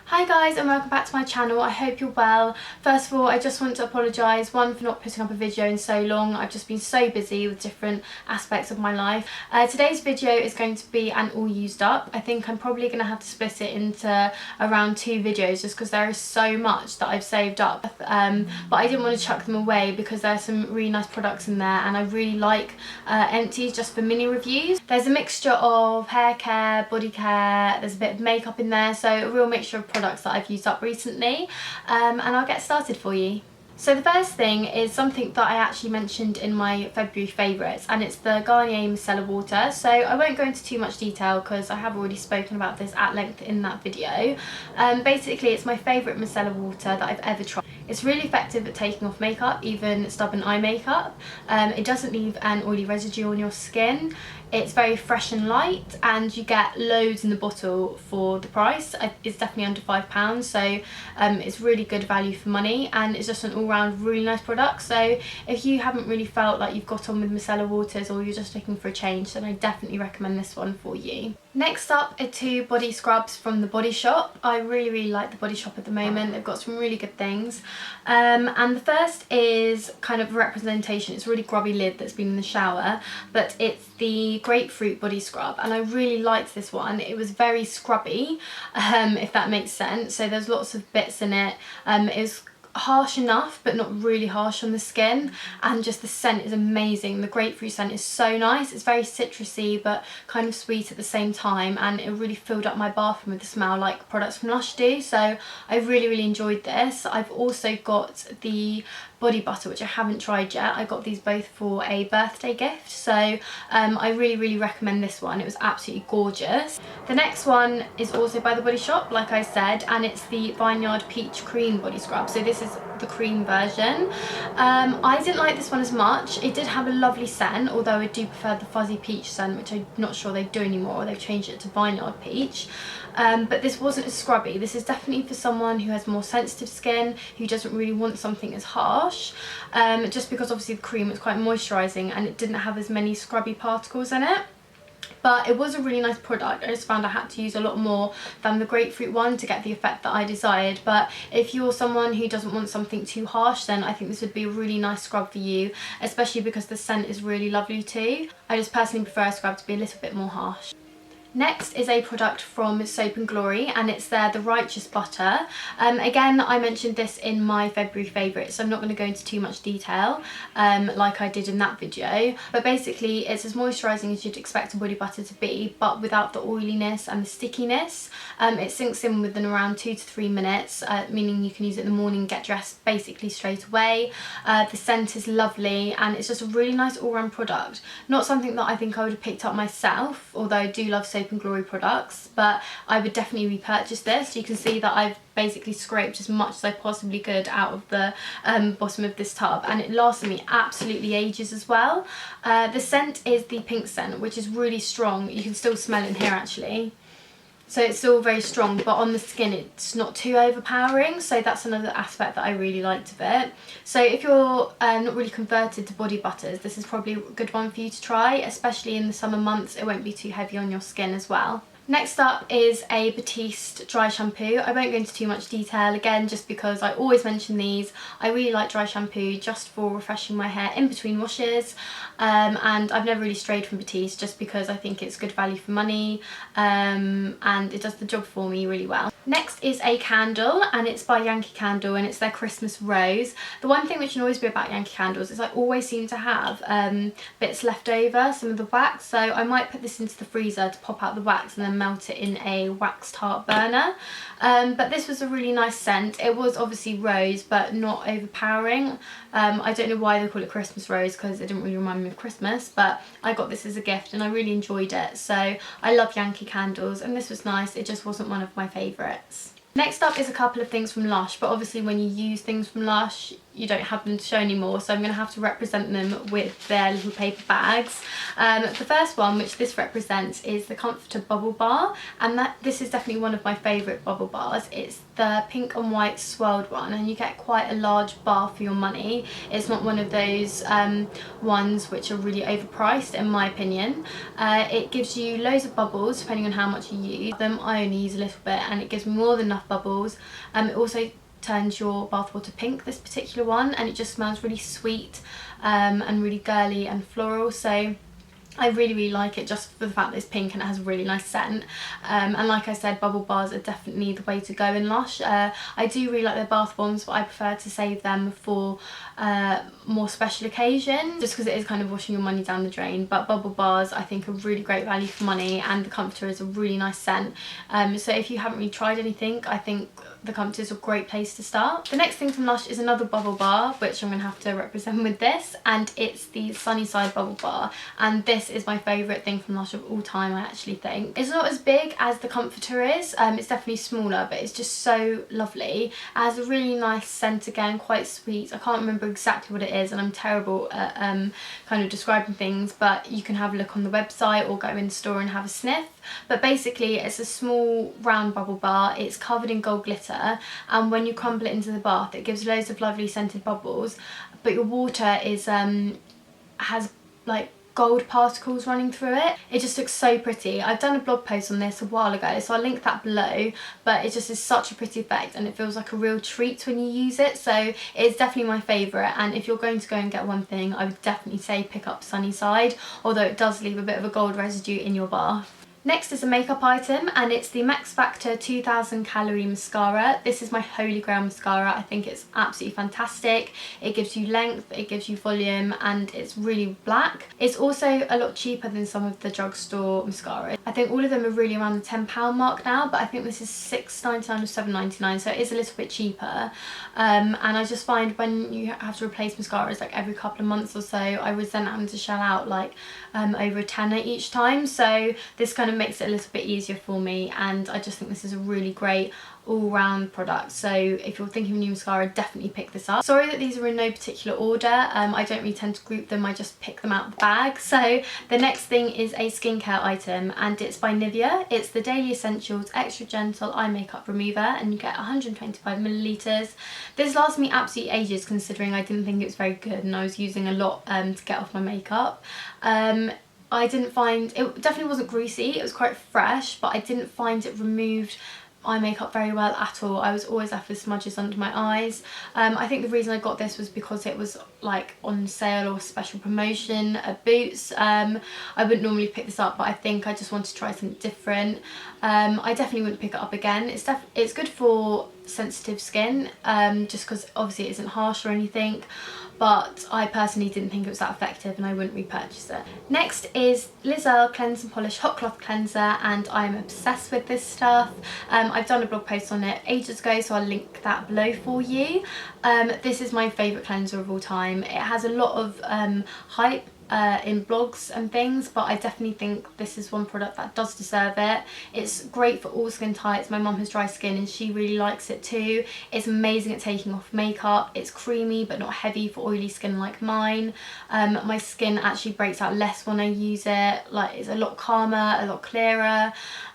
Hi guys and welcome back to my channel. I hope you're well. First of all, I just want to apologise, one, for not putting up a video in so long. I've just been so busy with different aspects of my life. Today's video is going to be an all used up. I think I'm probably going to have to split it into around 2 videos just because there is so much that I've saved up. But I didn't want to chuck them away because there's some really nice products in there and I really like empties just for mini reviews. There's a mixture of hair care, body care, there's a bit of makeup in there, so a real mixture of products that I've used up recently, and I'll get started for you. So the first thing is something that I actually mentioned in my February favourites, and it's the Garnier Micellar Water. So I won't go into too much detail because I have already spoken about this at length in that video. Basically it's my favourite micellar water that I've ever tried. It's really effective at taking off makeup, even stubborn eye makeup. It doesn't leave an oily residue on your skin. It's very fresh and light and you get loads in the bottle for the price. It's definitely under £5, so it's really good value for money and it's just an all-round really nice product. So if you haven't really felt like you've got on with micellar waters or you're just looking for a change, then I definitely recommend this one for you. Next up are 2 body scrubs from The Body Shop. I really like The Body Shop at the moment. They've got some really good things. And the first is kind of a representation. It's a really grubby lid that's been in the shower, but it's the Grapefruit Body Scrub and I really liked this one. It was very scrubby, if that makes sense. So there's lots of bits in it. It was harsh enough but not really harsh on the skin, and just the scent is amazing. The grapefruit scent is so nice. It's very citrusy but kind of sweet at the same time, and it really filled up my bathroom with the smell like products from Lush do. So I really enjoyed this. I've also got the body butter, which I haven't tried yet. I got these both for a birthday gift, so I really recommend this one. It was absolutely gorgeous. The next one is also by The Body Shop, like I said, and it's the Vineyard Peach Cream Body Scrub. So this is the cream version. I didn't like this one as much. It did have a lovely scent, although I do prefer the fuzzy peach scent, which I'm not sure they do anymore. They've changed it to Vineyard Peach. But this wasn't as scrubby. This is definitely for someone who has more sensitive skin, who doesn't really want something as harsh, just because obviously the cream was quite moisturising and it didn't have as many scrubby particles in it. But it was a really nice product. I just found I had to use a lot more than the grapefruit one to get the effect that I desired. But if you're someone who doesn't want something too harsh, then I think this would be a really nice scrub for you, especially because the scent is really lovely too. I just personally prefer a scrub to be a little bit more harsh. Next is a product from Soap & Glory and it's the Righteous Butter. Again, I mentioned this in my February favourites, so I'm not going to go into too much detail like I did in that video. But basically it's as moisturising as you'd expect a body butter to be, but without the oiliness and the stickiness. It sinks in within around 2 to 3 minutes, meaning you can use it in the morning and get dressed basically straight away. The scent is lovely and it's just a really nice all-round product. Not something that I think I would have picked up myself, although I do love Soap & Glory products, but I would definitely repurchase this. You can see that I've basically scraped as much as I possibly could out of the bottom of this tub, and it lasted me absolutely ages as well. The scent is the pink scent, which is really strong. You can still smell it in here actually. So it's still very strong, but on the skin it's not too overpowering, so that's another aspect that I really liked of it. So if you're not really converted to body butters, this is probably a good one for you to try, especially in the summer months. It won't be too heavy on your skin as well. Next up is a Batiste dry shampoo. I won't go into too much detail again just because I always mention these. I really like dry shampoo just for refreshing my hair in between washes, and I've never really strayed from Batiste just because I think it's good value for money, and it does the job for me really well. Next is a candle and it's by Yankee Candle and it's their Christmas Rose. The one thing which can always be about Yankee Candles is I always seem to have bits left over, some of the wax, so I might put this into the freezer to pop out the wax and then melt it in a waxed heart burner. But this was a really nice scent. It was obviously rose but not overpowering. I don't know why they call it Christmas Rose because it didn't really remind me of Christmas, but I got this as a gift and I really enjoyed it. So I love Yankee Candles and this was nice. It just wasn't one of my favourites. Next up is a couple of things from Lush, but obviously when you use things from Lush you don't have them to show anymore, so I'm going to have to represent them with their little paper bags. The first one, which this represents, is the Comforter Bubble Bar, and this is definitely one of my favourite bubble bars. It's the pink and white swirled one, and you get quite a large bar for your money. It's not one of those ones which are really overpriced, in my opinion. It gives you loads of bubbles depending on how much you use them. I only use a little bit, and it gives me more than enough bubbles. It also turns your bathwater pink, this particular one, and it just smells really sweet and really girly and floral. So I really like it just for the fact that it's pink and it has a really nice scent. And like I said, bubble bars are definitely the way to go in Lush. I do really like their bath bombs, but I prefer to save them for more special occasions, just because it is kind of washing your money down the drain. But bubble bars I think are really great value for money, and the Comforter is a really nice scent. So if you haven't really tried anything, I think the Comforter is a great place to start. The next thing from Lush is another bubble bar, which I'm going to have to represent with this, and it's the Sunnyside Bubble Bar, and this is my favourite thing from Lush of all time, I actually think. It's not as big as the Comforter is, it's definitely smaller, but it's just so lovely. It has a really nice scent again, quite sweet. I can't remember exactly what it is, and I'm terrible at kind of describing things, but you can have a look on the website or go in the store and have a sniff. But basically it's a small round bubble bar. It's covered in gold glitter, and when you crumble it into the bath it gives loads of lovely scented bubbles, but your water is has like gold particles running through it. It just looks so pretty. I've done a blog post on this a while ago, so I'll link that below, but it just is such a pretty effect, and it feels like a real treat when you use it. So it's definitely my favourite, and if you're going to go and get one thing, I would definitely say pick up Sunnyside, although it does leave a bit of a gold residue in your bath. Next is a makeup item, and it's the Max Factor 2000 Calorie Mascara. This is my holy grail mascara. I think it's absolutely fantastic. It gives you length, it gives you volume, and it's really black. It's also a lot cheaper than some of the drugstore mascaras. I think all of them are really around the £10 mark now, but I think this is £6.99 or £7.99, so it is a little bit cheaper. And I just find when you have to replace mascaras like every couple of months or so, I was then having to shell out like over a tenner each time. So this kind of makes it a little bit easier for me, and I just think this is a really great all-round product. So if you're thinking of a new mascara, definitely pick this up. Sorry that these are in no particular order. I don't really tend to group them, I just pick them out of the bag. So the next thing is a skincare item, and it's by Nivea. It's the Daily Essentials Extra Gentle Eye Makeup Remover, and you get 125 millilitres. This lasts me absolutely ages, considering I didn't think it was very good and I was using a lot to get off my makeup. I didn't find, it definitely wasn't greasy, it was quite fresh, but I didn't find it removed eye makeup very well at all. I was always left with smudges under my eyes. I think the reason I got this was because it was like on sale or special promotion at Boots. I wouldn't normally pick this up, but I think I just wanted to try something different. I definitely wouldn't pick it up again. It's good for sensitive skin, just because obviously it isn't harsh or anything, but I personally didn't think it was that effective and I wouldn't repurchase it. Next is Liz Earle Cleanse and Polish Hot Cloth Cleanser, and I'm obsessed with this stuff. I've done a blog post on it ages ago, so I'll link that below for you. This is my favourite cleanser of all time. It has a lot of hype in blogs and things, but I definitely think this is one product that does deserve it. It's great for all skin types. My mum has dry skin and she really likes it too. It's amazing at taking off makeup. It's creamy but not heavy for oily skin like mine. My skin actually breaks out less when I use it. Like, it's a lot calmer, a lot clearer.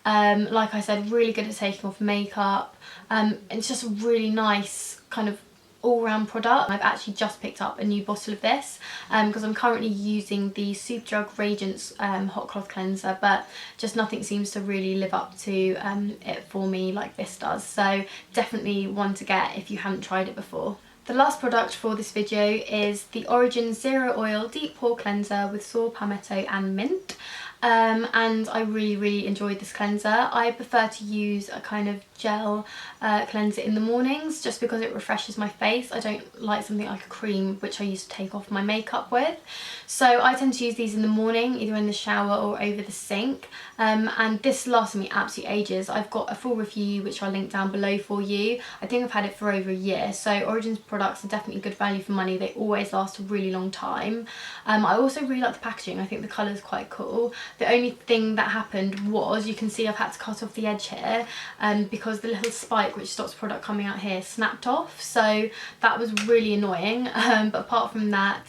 Like I said, really good at taking off makeup. It's just a really nice kind of all-round product. I've actually just picked up a new bottle of this because I'm currently using the Superdrug Radiance Hot Cloth Cleanser, but just nothing seems to really live up to it for me like this does. So definitely one to get if you haven't tried it before. The last product for this video is the Origins Zero Oil Deep Pore Cleanser with saw palmetto and mint. And I really enjoyed this cleanser. I prefer to use a kind of gel cleanser in the mornings just because it refreshes my face. I don't like something like a cream which I used to take off my makeup with. So I tend to use these in the morning, either in the shower or over the sink. And this lasted me absolutely ages. I've got a full review which I'll link down below for you. I think I've had it for over a year. So Origins products are definitely good value for money. They always last a really long time. I also really like the packaging. I think the colour is quite cool. The only thing that happened was, you can see I've had to cut off the edge here because because the little spike which stops product coming out here snapped off, so that was really annoying. But apart from that,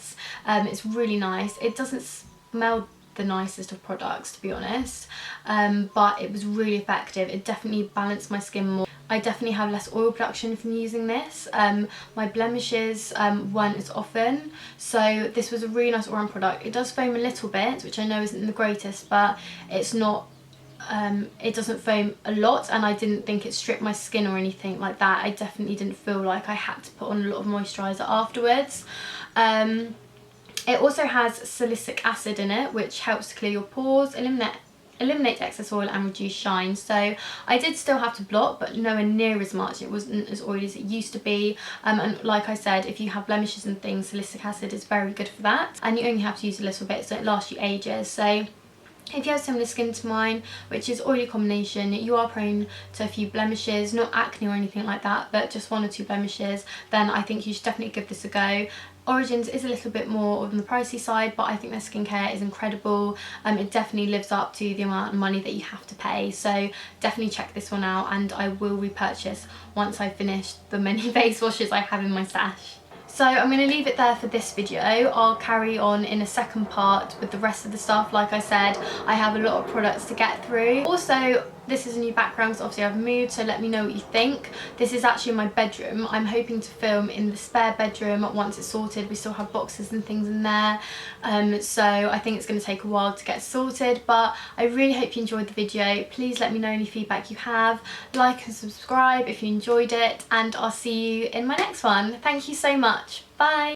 it's really nice. It doesn't smell the nicest of products, to be honest, but it was really effective. It definitely balanced my skin more. I definitely have less oil production from using this. My blemishes weren't as often, so this was a really nice all-round product. It does foam a little bit, which I know isn't the greatest, but it's not, it doesn't foam a lot, and I didn't think it stripped my skin or anything like that. I definitely didn't feel like I had to put on a lot of moisturiser afterwards. It also has salicylic acid in it, which helps to clear your pores, eliminate excess oil and reduce shine. So I did still have to blot, but nowhere near as much. It wasn't as oily as it used to be, and like I said, if you have blemishes and things, salicylic acid is very good for that, and you only have to use a little bit, so it lasts you ages. So if you have similar skin to mine, which is oily combination, you are prone to a few blemishes, not acne or anything like that, but just 1 or 2 blemishes, then I think you should definitely give this a go. Origins is a little bit more on the pricey side, but I think their skincare is incredible. It definitely lives up to the amount of money that you have to pay, so definitely check this one out, and I will repurchase once I've finished the many face washes I have in my stash. So I'm going to leave it there for this video. I'll carry on in a second part with the rest of the stuff. Like I said, I have a lot of products to get through. Also, this is a new background, so obviously I've moved, so let me know what you think. This is actually my bedroom. I'm hoping to film in the spare bedroom once it's sorted. We still have boxes and things in there, so I think it's going to take a while to get sorted, but I really hope you enjoyed the video. Please let me know any feedback you have. Like and subscribe if you enjoyed it, and I'll see you in my next one. Thank you so much. Bye!